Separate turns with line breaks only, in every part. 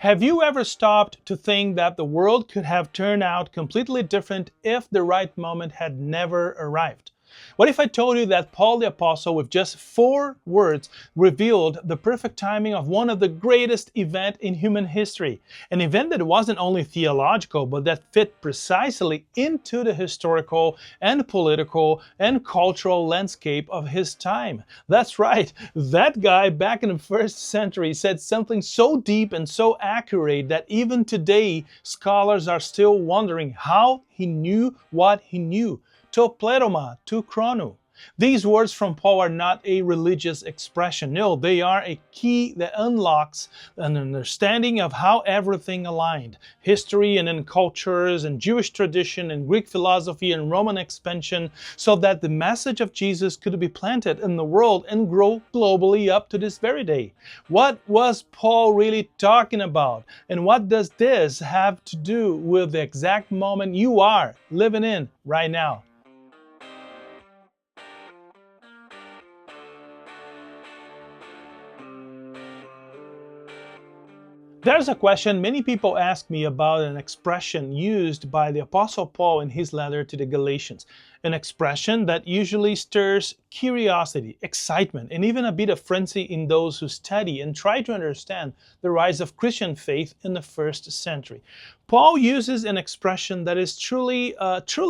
Have you ever stopped to think that the world could have turned out completely different if the right moment had never arrived? What if I told you that Paul the Apostle, with just 4 words, revealed the perfect timing of one of the greatest events in human history? An event that wasn't only theological, but that fit precisely into the historical and political and cultural landscape of his time. That's right, that guy back in the 1st century said something so deep and so accurate that even today, scholars are still wondering how he knew what he knew. To pleroma, to chrono. These words from Paul are not a religious expression. No, they are a key that unlocks an understanding of how everything aligned. History and then cultures and Jewish tradition and Greek philosophy and Roman expansion, so that the message of Jesus could be planted in the world and grow globally up to this very day. What was Paul really talking about? And what does this have to do with the exact moment you are living in right now? There's a question many people ask me about an expression used by the Apostle Paul in his letter to the Galatians. An expression that usually stirs curiosity, excitement, and even a bit of frenzy in those who study and try to understand the rise of Christian faith in the 1st century. Paul uses an expression that is truly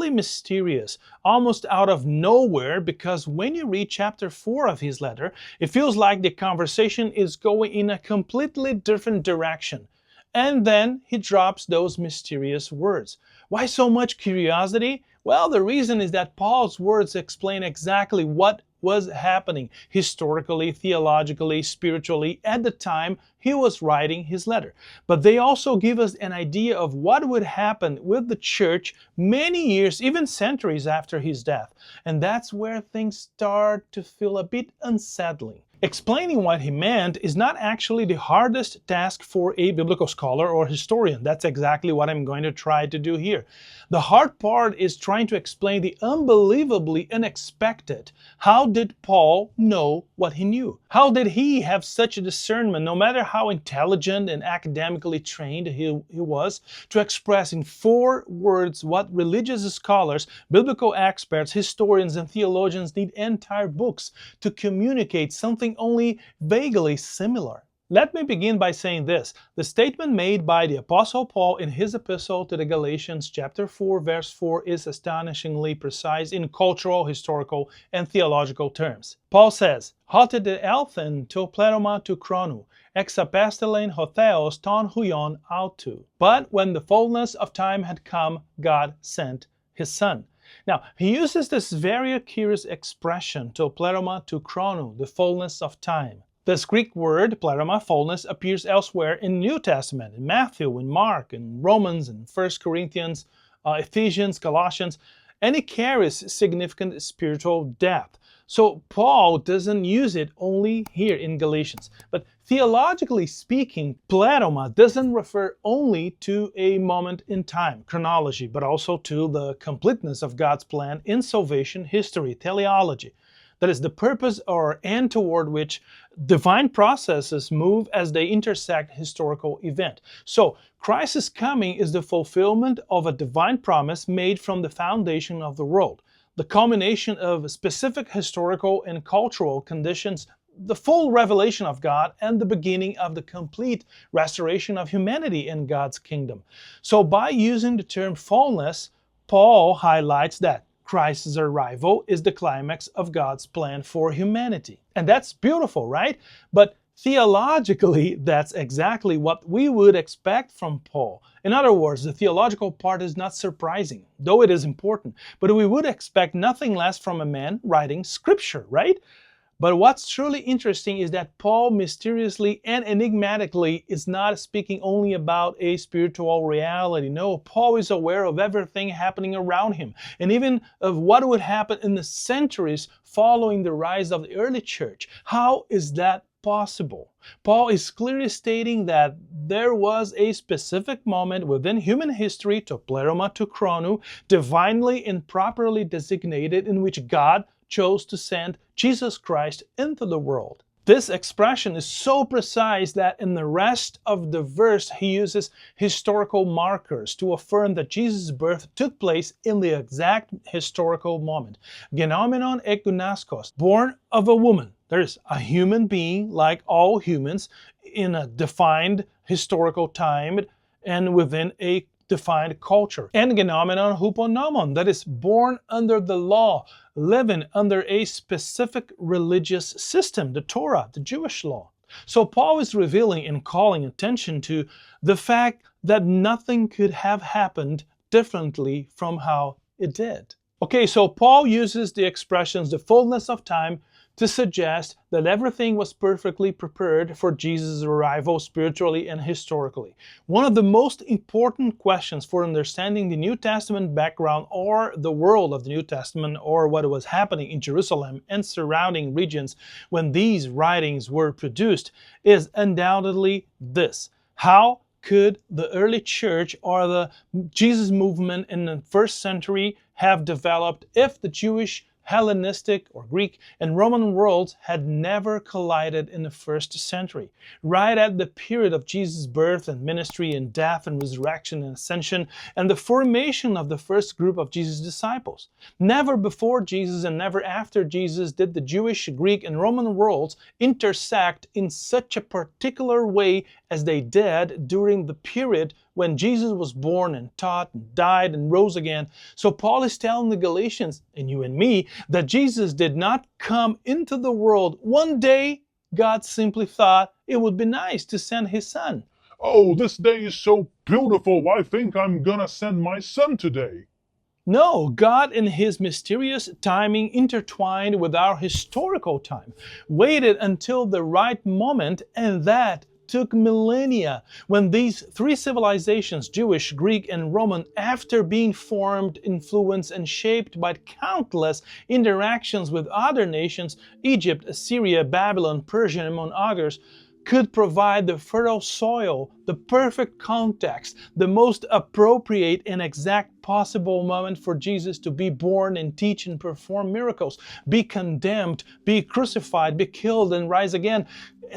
mysterious, almost out of nowhere, because when you read chapter 4 of his letter, it feels like the conversation is going in a completely different direction. And then he drops those mysterious words. Why so much curiosity? Well, the reason is that Paul's words explain exactly what was happening historically, theologically, spiritually at the time he was writing his letter. But they also give us an idea of what would happen with the church many years, even centuries after his death. And that's where things start to feel a bit unsettling. Explaining what he meant is not actually the hardest task for a biblical scholar or historian. That's exactly what I'm going to try to do here. The hard part is trying to explain the unbelievably unexpected. How did Paul know what he knew? How did he have such a discernment, no matter how intelligent and academically trained he was, to express in 4 words what religious scholars, biblical experts, historians, and theologians need entire books to communicate something only vaguely similar? Let me begin by saying this. The statement made by the Apostle Paul in his epistle to the Galatians, chapter 4, verse 4, is astonishingly precise in cultural, historical, and theological terms. Paul says, "Hote de elthen to pleroma to chrono, exapestelen hotheos ton huion autu." But when the fullness of time had come, God sent his Son. Now, he uses this very curious expression, to pleroma to chrono, the fullness of time. This Greek word, pleroma, fullness, appears elsewhere in the New Testament, in Matthew, in Mark, in Romans, in 1 Corinthians, Ephesians, Galatians, and it carries significant spiritual depth. So Paul doesn't use it only here in Galatians. But theologically speaking, pleroma doesn't refer only to a moment in time, chronology, but also to the completeness of God's plan in salvation history, teleology. That is the purpose or end toward which divine processes move as they intersect historical event. So Christ's coming is the fulfillment of a divine promise made from the foundation of the world. The culmination of specific historical and cultural conditions, the full revelation of God, and the beginning of the complete restoration of humanity in God's kingdom. So by using the term fullness, Paul highlights that Christ's arrival is the climax of God's plan for humanity. And that's beautiful, right? But theologically, that's exactly what we would expect from Paul. In other words, the theological part is not surprising, though it is important. But we would expect nothing less from a man writing scripture, right? But what's truly interesting is that Paul mysteriously and enigmatically is not speaking only about a spiritual reality. No, Paul is aware of everything happening around him, and even of what would happen in the centuries following the rise of the early church. How is that possible? Paul is clearly stating that there was a specific moment within human history, to pleroma to chrono, divinely and properly designated, in which God chose to send Jesus Christ into the world. This expression is so precise that in the rest of the verse he uses historical markers to affirm that Jesus' birth took place in the exact historical moment. Genomenon egunaskos, born of a woman. There is a human being like all humans in a defined historical time and within a defined culture. And genomenon huponomon, that is born under the law, living under a specific religious system, the Torah, the Jewish law. So Paul is revealing and calling attention to the fact that nothing could have happened differently from how it did. Okay, so Paul uses the expressions the fullness of time to suggest that everything was perfectly prepared for Jesus' arrival spiritually and historically. One of the most important questions for understanding the New Testament background or the world of the New Testament or what was happening in Jerusalem and surrounding regions when these writings were produced is undoubtedly this: how could the early church or the Jesus movement in the first century have developed if the Jewish, Hellenistic or Greek and Roman worlds had never collided in the first century, right at the period of Jesus' birth and ministry and death and resurrection and ascension and the formation of the first group of Jesus' disciples. Never before Jesus and never after Jesus did the Jewish, Greek, and Roman worlds intersect in such a particular way as they did during the period when Jesus was born and taught and died and rose again. So Paul is telling the Galatians, and you and me, that Jesus did not come into the world one day. God simply thought it would be nice to send his son.
Oh, this day is so beautiful, I think I'm gonna send my son today.
No, God in his mysterious timing intertwined with our historical time, waited until the right moment, and that took millennia, when these three civilizations, Jewish, Greek, and Roman, after being formed, influenced, and shaped by countless interactions with other nations, Egypt, Assyria, Babylon, Persia, among others, could provide the fertile soil, the perfect context, the most appropriate and exact possible moment for Jesus to be born and teach and perform miracles, be condemned, be crucified, be killed, and rise again,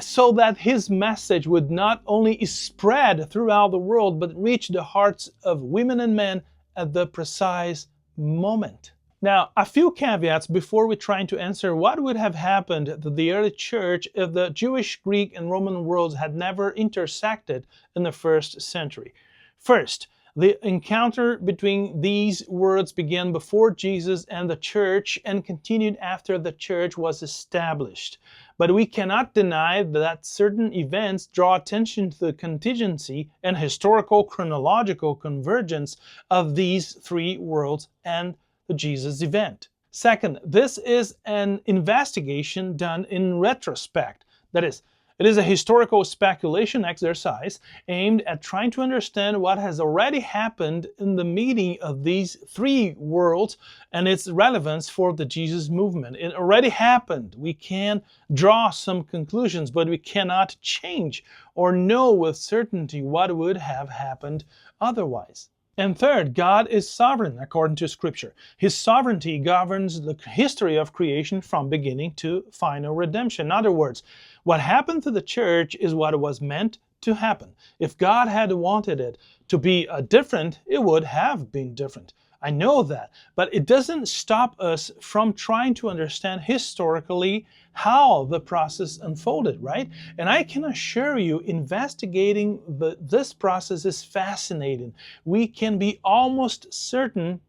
so that his message would not only spread throughout the world, but reach the hearts of women and men at the precise moment. Now, a few caveats before we try to answer what would have happened to the early church if the Jewish, Greek, and Roman worlds had never intersected in the first century. First, the encounter between these worlds began before Jesus and the church and continued after the church was established. But we cannot deny that certain events draw attention to the contingency and historical chronological convergence of these three worlds and the Jesus event. Second, this is an investigation done in retrospect. That is, it is a historical speculation exercise aimed at trying to understand what has already happened in the meeting of these three worlds and its relevance for the Jesus movement. It already happened. We can draw some conclusions, but we cannot change or know with certainty what would have happened otherwise. And third, God is sovereign according to Scripture. His sovereignty governs the history of creation from beginning to final redemption. In other words, what happened to the church is what was meant to happen. If God had wanted it to be different, it would have been different. I know that, but it doesn't stop us from trying to understand historically how the process unfolded, right? And I can assure you, investigating this process is fascinating. We can be almost certain,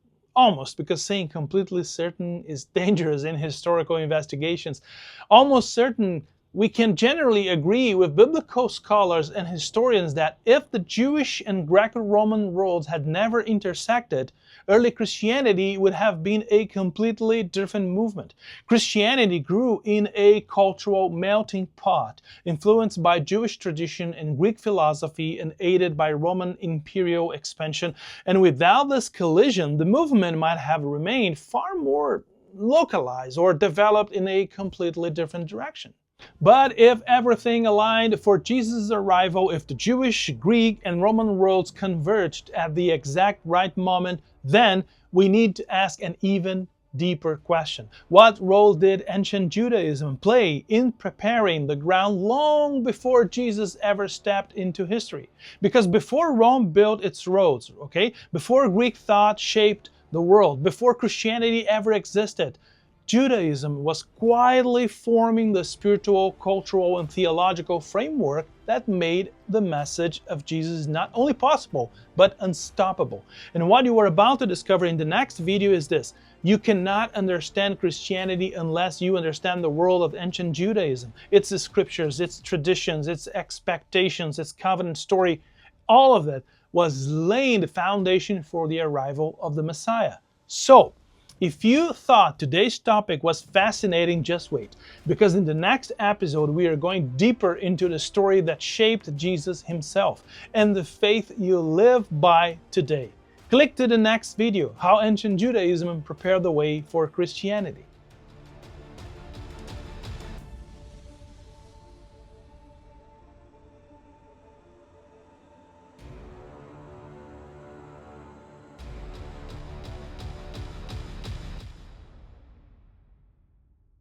because saying completely certain is dangerous in historical investigations, almost certain we can generally agree with biblical scholars and historians that if the Jewish and Greco-Roman worlds had never intersected, early Christianity would have been a completely different movement. Christianity grew in a cultural melting pot, influenced by Jewish tradition and Greek philosophy and aided by Roman imperial expansion. And without this collision, the movement might have remained far more localized or developed in a completely different direction. But if everything aligned for Jesus' arrival, if the Jewish, Greek, and Roman worlds converged at the exact right moment, then we need to ask an even deeper question. What role did ancient Judaism play in preparing the ground long before Jesus ever stepped into history? Because before Rome built its roads, okay, before Greek thought shaped the world, before Christianity ever existed, Judaism was quietly forming the spiritual, cultural, and theological framework that made the message of Jesus not only possible, but unstoppable. And what you are about to discover in the next video is this: you cannot understand Christianity unless you understand the world of ancient Judaism, its scriptures, its traditions, its expectations, its covenant story. All of that was laying the foundation for the arrival of the Messiah. So, if you thought today's topic was fascinating, just wait, because in the next episode we are going deeper into the story that shaped Jesus himself and the faith you live by today. Click to the next video, How Ancient Judaism Prepared the Way for Christianity.